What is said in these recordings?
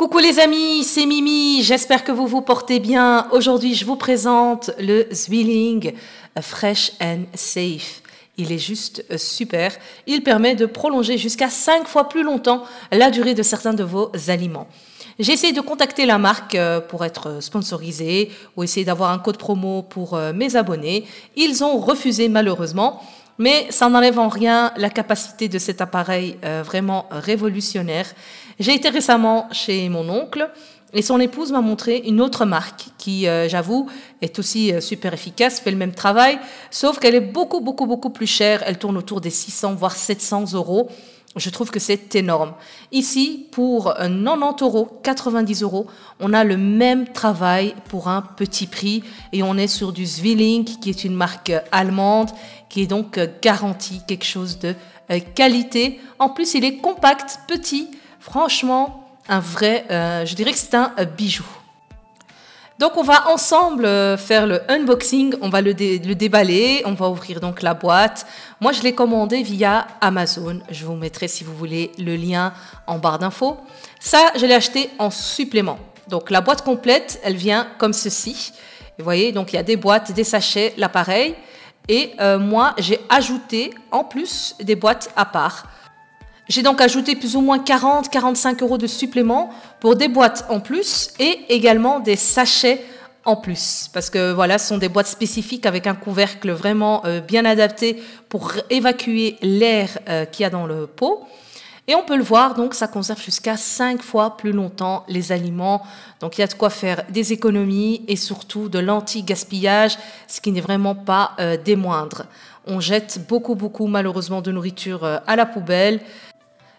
Coucou les amis, c'est Mimi, j'espère que vous vous portez bien. Aujourd'hui, je vous présente le Zwilling Fresh and Safe. Il est juste super. Il permet de prolonger jusqu'à 5 fois plus longtemps la durée de certains de vos aliments. J'ai essayé de contacter la marque pour être sponsorisée ou essayer d'avoir un code promo pour mes abonnés. Ils ont refusé malheureusement. Mais ça n'enlève en rien la capacité de cet appareil vraiment révolutionnaire. J'ai été récemment chez mon oncle et son épouse m'a montré une autre marque qui, j'avoue, est aussi super efficace, fait le même travail, sauf qu'elle est beaucoup plus chère. Elle tourne autour des 600 voire 700 euros. Je trouve que c'est énorme. Ici, pour 90 euros, 90 euros, on a le même travail pour un petit prix et on est sur du Zwilling qui est une marque allemande qui est donc garantie quelque chose de qualité. En plus, il est compact, petit, franchement, un vrai, je dirais que c'est un bijou. Donc, on va ensemble faire le unboxing, on va le déballer, on va ouvrir donc la boîte. Moi, je l'ai commandé via Amazon. Je vous mettrai, si vous voulez, le lien en barre d'infos. Ça, je l'ai acheté en supplément. Donc, la boîte complète, elle vient comme ceci. Vous voyez, donc il y a des boîtes, des sachets, l'appareil. Et moi, j'ai ajouté en plus des boîtes à part. J'ai donc ajouté plus ou moins 40-45 euros de supplément pour des boîtes en plus et également des sachets en plus. Parce que voilà, ce sont des boîtes spécifiques avec un couvercle vraiment bien adapté pour évacuer l'air qu'il y a dans le pot. Et on peut le voir, donc ça conserve jusqu'à 5 fois plus longtemps les aliments. Donc il y a de quoi faire des économies et surtout de l'anti-gaspillage, ce qui n'est vraiment pas des moindres. On jette beaucoup malheureusement de nourriture à la poubelle.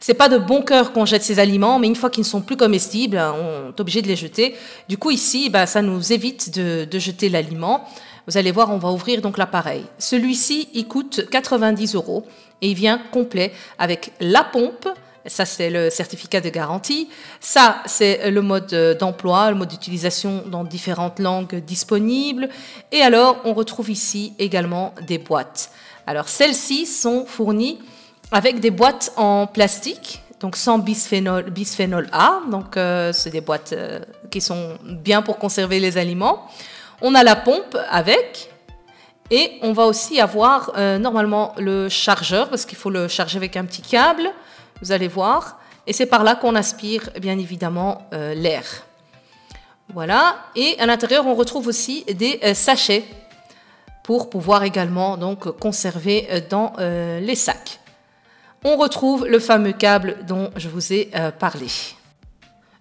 C'est pas de bon cœur qu'on jette ces aliments, mais une fois qu'ils ne sont plus comestibles, on est obligé de les jeter. Du coup, ici, ça nous évite de jeter l'aliment. Vous allez voir, on va ouvrir donc l'appareil. Celui-ci, il coûte 90 euros et il vient complet avec la pompe. Ça, c'est le certificat de garantie. Ça, c'est le mode d'emploi, le mode d'utilisation dans différentes langues disponibles. Et alors, on retrouve ici également des boîtes. Alors, celles-ci sont fournies avec des boîtes en plastique, donc sans bisphénol A. Donc, c'est des boîtes qui sont bien pour conserver les aliments. On a la pompe avec. Et on va aussi avoir normalement le chargeur, parce qu'il faut le charger avec un petit câble. Vous allez voir. Et c'est par là qu'on aspire, bien évidemment, l'air. Voilà. Et à l'intérieur, on retrouve aussi des sachets pour pouvoir également donc conserver dans les sacs. On retrouve le fameux câble dont je vous ai parlé.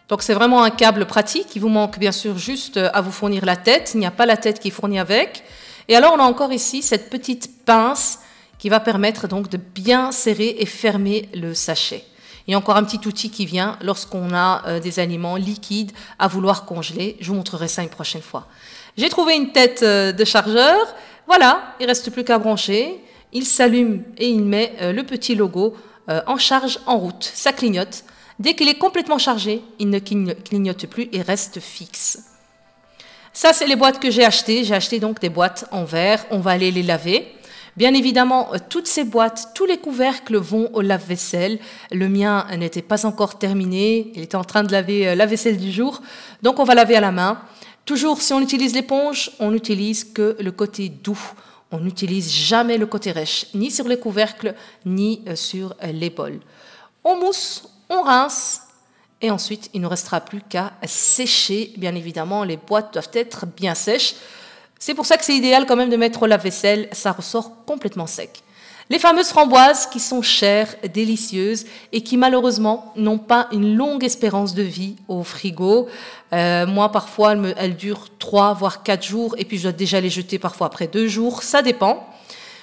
Donc c'est vraiment un câble pratique. Il vous manque bien sûr juste à vous fournir la tête. Il n'y a pas la tête qui est fournie avec. Et alors on a encore ici cette petite pince qui va permettre donc de bien serrer et fermer le sachet. Il y a encore un petit outil qui vient lorsqu'on a des aliments liquides à vouloir congeler. Je vous montrerai ça une prochaine fois. J'ai trouvé une tête de chargeur. Voilà, il ne reste plus qu'à brancher. Il s'allume et il met le petit logo en charge en route. Ça clignote. Dès qu'il est complètement chargé, il ne clignote plus et reste fixe. Ça, c'est les boîtes que j'ai achetées. J'ai acheté donc des boîtes en verre. On va aller les laver. Bien évidemment, toutes ces boîtes, tous les couvercles vont au lave-vaisselle. Le mien n'était pas encore terminé. Il était en train de laver la vaisselle du jour. Donc, on va laver à la main. Toujours, si on utilise l'éponge, on n'utilise que le côté doux. On n'utilise jamais le côté rêche, ni sur les couvercles, ni sur les bols. On mousse, on rince, et ensuite, il ne restera plus qu'à sécher. Bien évidemment, les boîtes doivent être bien sèches. C'est pour ça que c'est idéal quand même de mettre au lave-vaisselle, ça ressort complètement sec. Les fameuses framboises qui sont chères, délicieuses et qui malheureusement n'ont pas une longue espérance de vie au frigo. Moi, parfois, elles durent 3 voire 4 jours et puis je dois déjà les jeter parfois après 2 jours, ça dépend.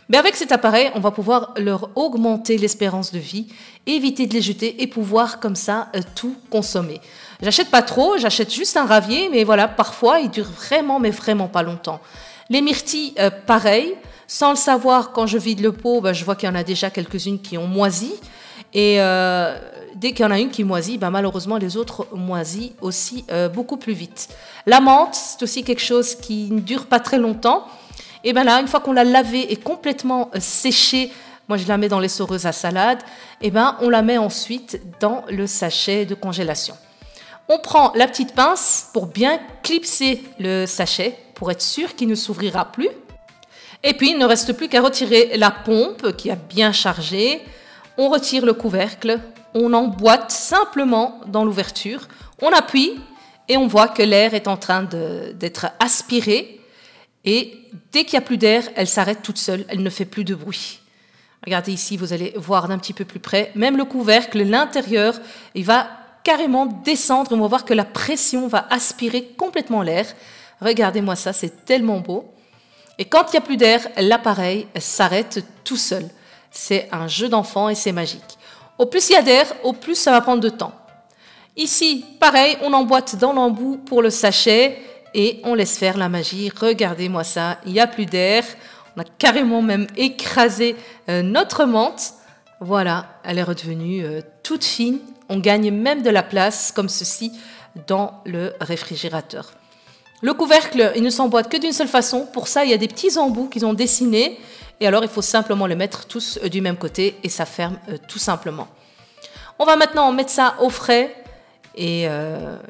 Mais avec cet appareil, on va pouvoir leur augmenter l'espérance de vie, éviter de les jeter et pouvoir comme ça tout consommer. J'achète pas trop, j'achète juste un ravier, mais voilà, parfois, ils durent vraiment, mais vraiment pas longtemps. Les myrtilles, pareil. Sans le savoir, quand je vide le pot, je vois qu'il y en a déjà quelques-unes qui ont moisi. Et dès qu'il y en a une qui moisit, malheureusement, les autres moisissent aussi beaucoup plus vite. La menthe, c'est aussi quelque chose qui ne dure pas très longtemps. Et là, une fois qu'on l'a lavée et complètement séchée, moi je la mets dans les l'essoreuse à salade, on la met ensuite dans le sachet de congélation. On prend la petite pince pour bien clipser le sachet pour être sûr qu'il ne s'ouvrira plus. Et puis, il ne reste plus qu'à retirer la pompe qui a bien chargé. On retire le couvercle, on emboîte simplement dans l'ouverture, on appuie et on voit que l'air est en train d'être aspiré. Et dès qu'il n'y a plus d'air, elle s'arrête toute seule, elle ne fait plus de bruit. Regardez ici, vous allez voir d'un petit peu plus près. Même le couvercle, l'intérieur, il va carrément descendre. On va voir que la pression va aspirer complètement l'air. Regardez-moi ça, c'est tellement beau. Et quand il n'y a plus d'air, l'appareil s'arrête tout seul. C'est un jeu d'enfant et c'est magique. Au plus il y a d'air, au plus ça va prendre de temps. Ici, pareil, on emboîte dans l'embout pour le sachet et on laisse faire la magie. Regardez-moi ça, il n'y a plus d'air. On a carrément même écrasé notre menthe. Voilà, elle est redevenue toute fine. On gagne même de la place comme ceci dans le réfrigérateur. Le couvercle, il ne s'emboîte que d'une seule façon. Pour ça, il y a des petits embouts qu'ils ont dessinés. Et alors, il faut simplement les mettre tous du même côté et ça ferme tout simplement. On va maintenant mettre ça au frais et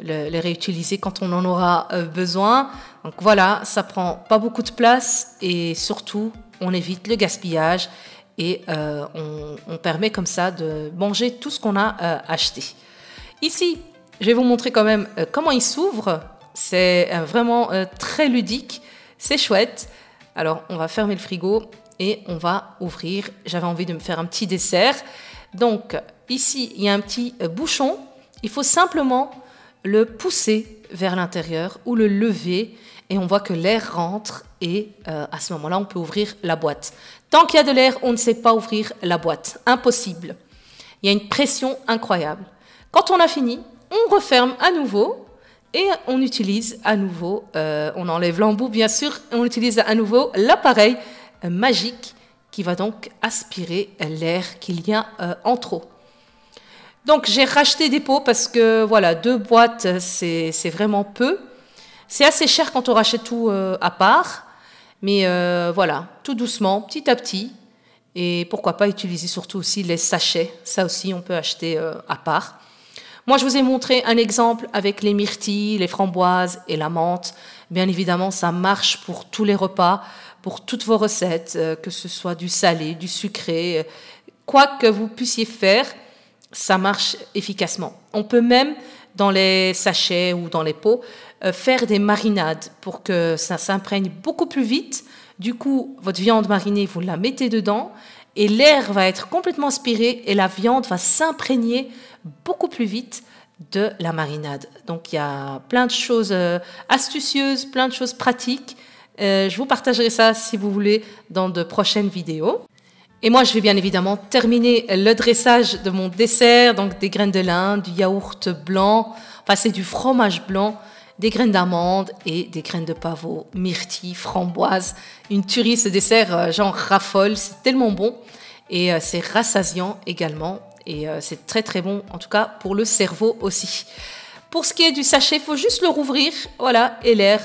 les réutiliser quand on en aura besoin. Donc voilà, ça prend pas beaucoup de place et surtout, on évite le gaspillage et on permet comme ça de manger tout ce qu'on a acheté. Ici, je vais vous montrer quand même comment il s'ouvre. C'est vraiment très ludique, c'est chouette. Alors, on va fermer le frigo et on va ouvrir. J'avais envie de me faire un petit dessert. Donc, ici, il y a un petit bouchon. Il faut simplement le pousser vers l'intérieur ou le lever et on voit que l'air rentre et à ce moment-là, on peut ouvrir la boîte. Tant qu'il y a de l'air, on ne sait pas ouvrir la boîte. Impossible. Il y a une pression incroyable. Quand on a fini, on referme à nouveau et on utilise à nouveau, on enlève l'embout bien sûr, et on utilise à nouveau l'appareil magique qui va donc aspirer l'air qu'il y a en trop. Donc j'ai racheté des pots parce que voilà, 2 boîtes c'est vraiment peu. C'est assez cher quand on rachète tout à part, mais voilà, tout doucement, petit à petit. Et pourquoi pas utiliser surtout aussi les sachets, ça aussi on peut acheter à part. Moi je vous ai montré un exemple avec les myrtilles, les framboises et la menthe. Bien évidemment ça marche pour tous les repas, pour toutes vos recettes, que ce soit du salé, du sucré, quoi que vous puissiez faire, ça marche efficacement. On peut même, dans les sachets ou dans les pots, faire des marinades pour que ça s'imprègne beaucoup plus vite. Du coup, votre viande marinée, vous la mettez dedans et l'air va être complètement aspiré et la viande va s'imprégner beaucoup plus vite de la marinade. Donc, il y a plein de choses astucieuses, plein de choses pratiques. Je vous partagerai ça, si vous voulez, dans de prochaines vidéos. Et moi, je vais bien évidemment terminer le dressage de mon dessert, donc des graines de lin, du yaourt blanc, enfin c'est du fromage blanc, des graines d'amande et des graines de pavot, myrtilles, framboises. Une tuerie, ce dessert, j'en raffole, c'est tellement bon et c'est rassasiant également et c'est très très bon, en tout cas pour le cerveau aussi. Pour ce qui est du sachet, il faut juste le rouvrir, voilà, et l'air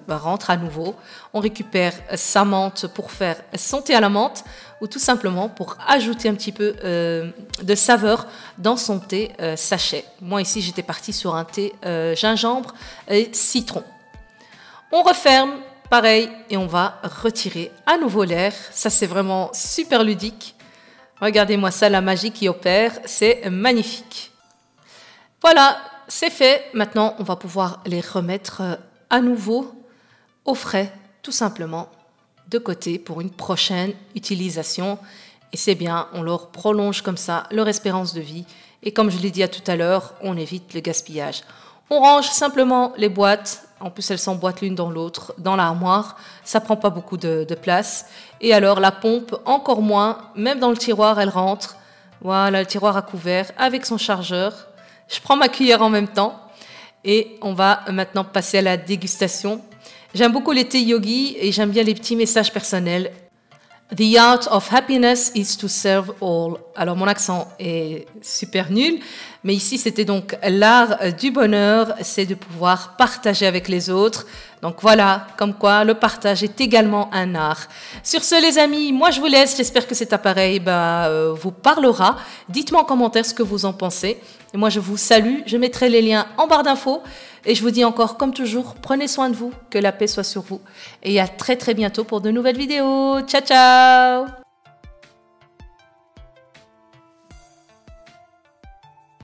rentre à nouveau. On récupère sa menthe pour faire son thé à la menthe ou tout simplement pour ajouter un petit peu de saveur dans son thé sachet. Moi ici, j'étais partie sur un thé gingembre et citron. On referme, pareil, et on va retirer à nouveau l'air. Ça, c'est vraiment super ludique. Regardez-moi ça, la magie qui opère, c'est magnifique. Voilà. C'est fait, maintenant on va pouvoir les remettre à nouveau au frais, tout simplement, de côté pour une prochaine utilisation. Et c'est bien, on leur prolonge comme ça leur espérance de vie. Et comme je l'ai dit tout à l'heure, on évite le gaspillage. On range simplement les boîtes, en plus elles s'emboîtent l'une dans l'autre, dans l'armoire, ça prend pas beaucoup de place. Et alors la pompe, encore moins, même dans le tiroir elle rentre. Voilà, le tiroir à couvert avec son chargeur. Je prends ma cuillère en même temps et on va maintenant passer à la dégustation. J'aime beaucoup les thés yogi et j'aime bien les petits messages personnels. The art of happiness is to serve all. Alors mon accent est super nul, mais ici c'était donc l'art du bonheur, c'est de pouvoir partager avec les autres. Donc voilà, comme quoi le partage est également un art. Sur ce les amis, moi je vous laisse, j'espère que cet appareil vous parlera. Dites-moi en commentaire ce que vous en pensez. Et moi, je vous salue. Je mettrai les liens en barre d'infos. Et je vous dis encore, comme toujours, prenez soin de vous, que la paix soit sur vous. Et à très très bientôt pour de nouvelles vidéos. Ciao, ciao!